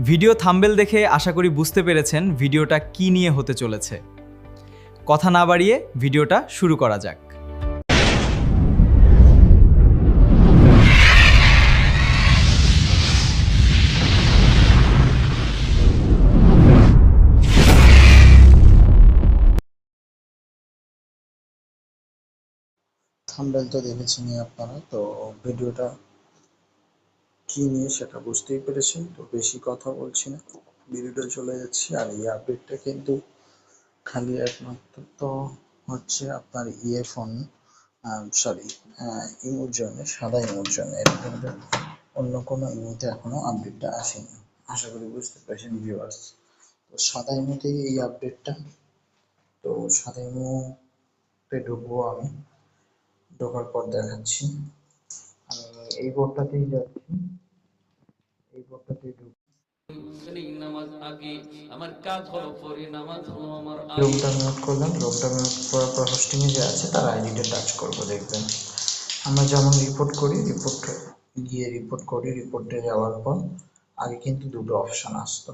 Video thumbnail দেখে আশা করি বুঝতে পেরেছেন ভিডিওটা কি নিয়ে হতে চলেছে। কথা না বাড়িয়ে ভিডিওটা শুরু করা যাক। থাম্বনেল তো দেখেছেন আপনারা, তো ভিডিওটা কি নিয়ে সেটা বুঝতেই পেরেছেন। তো বেশি কথা বলছি না, ভিডিওটা চলে যাচ্ছি। আর এই আপডেটটা কিন্তু খালি একমাত্র তো হচ্ছে আপনার ইয়েফোন সরি ইমোর জন্য, সাদা ইমোর জন্য। এটা কিন্তু অন্য কোনো ইমোতে এখনো আপডেটটা আসেনি। আশা করি বুঝতে পেরেছেন ভিউয়ার্স। তো সাদা ইমোতেই এই আপডেটটা। তো সাদা ইমোতে ঢুকবো আমি, ঢোকার পর দেখাচ্ছি। আমি এই বোর্ডটাতেই যাচ্ছি, এই বোর্ডটাতেই ঢুকবো। রুমটা মিউট করলাম, রুমটা মিউট করার পর হোস্টিংয়ে যে আছে তার আইডিটা টাচ করবো। দেখবেন আমরা যেমন রিপোর্ট করি, রিপোর্টে যাওয়ার পর আগে কিন্তু দুটো অপশন আসতো।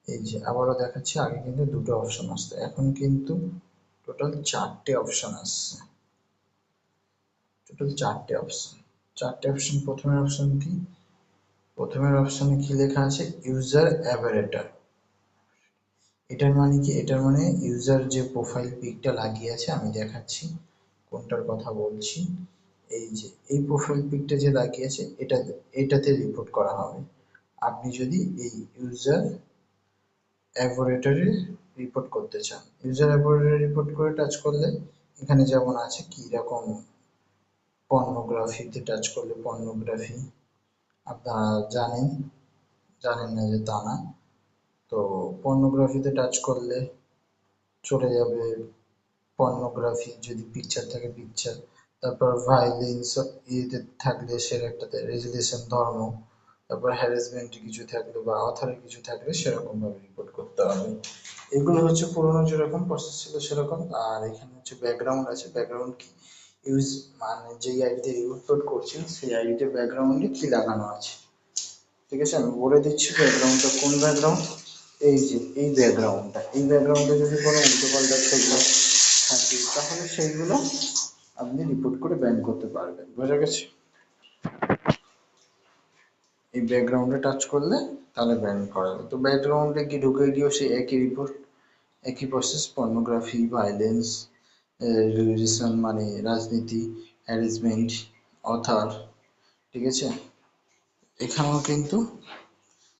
এই যে আবারও দেখাচ্ছি, আগে কিন্তু দুটো অপশন আসতো, এখন কিন্তু টোটাল চারটে অপশন আসছে। চারটে অপশন। প্রথমের অপশনে কি লেখা আছে? ইউজার অ্যাভারেটর। এটার মানে কি? এটার মানে ইউজার যে প্রোফাইল পিকটা লাগিয়ে আছে, আমি দেখাচ্ছি কোনটার কথা বলছি। এই যে এই প্রোফাইল পিকটা যে লাগিয়েছে, এটাতে রিপোর্ট করা হবে। আপনি যদি এই ইউজার অ্যাভারেটরে রিপোর্ট করতে চান, ইউজার অ্যাভারেটরে রিপোর্ট করে টাচ করলে এখানে যেমন আছে কি রকম পর্নোগ্রাফিতে টাচ করলে পর্নোগ্রাফি, আপনারা জানেন না যে তা না। তো পর্নোগ্রাফিতে টাচ করলে চলে যাবে পর্নোগ্রাফি, যদি পিকচার থাকে পিকচার। তারপর ভায়োলেন্স ইয়েতে থাকলে সেটাতে রেজুলেশন ধর্ম। তারপর হ্যারাসমেন্ট কিছু থাকলে বা অথরের কিছু থাকলে সেরকম ভাবে রিপোর্ট করতে হবে। এগুলো হচ্ছে পুরোনো যেরকম প্রসেস ছিল সেরকম। আর এখানে হচ্ছে ব্যাকগ্রাউন্ড আছে। ব্যাকগ্রাউন্ড কি ইউজ, মানে যেই আইডিতে রিপোর্ট করছেন সেই আইডিতে ব্যাকগ্রাউন্ডে কি লাগানো আছে। ঠিক আছে, আমি বলে দিচ্ছি ব্যাকগ্রাউন্ডটা কোন ব্যাকগ্রাউন্ড। এই যে এই ব্যাকগ্রাউন্ডে যদি কোনো উল্টোপাল্টা ছবি থাকে তাহলে সেইগুলো আপনি রিপোর্ট করে ব্যান করতে পারবেন। বোঝা গেছে? এই ব্যাকগ্রাউন্ডে টাচ করলে তাহলে ব্যান করা যাবে। তো ব্যাকগ্রাউন্ডে কি ঢুকে গিয়েও সেই একই রিপোর্ট, একই প্রসেস। পর্নোগ্রাফি, ভায়োলেন্স, রিলিজিয়ন মানে রাজনীতি, হ্যারাসমেন্ট, অথার। ঠিক আছে, এখানেও কিন্তু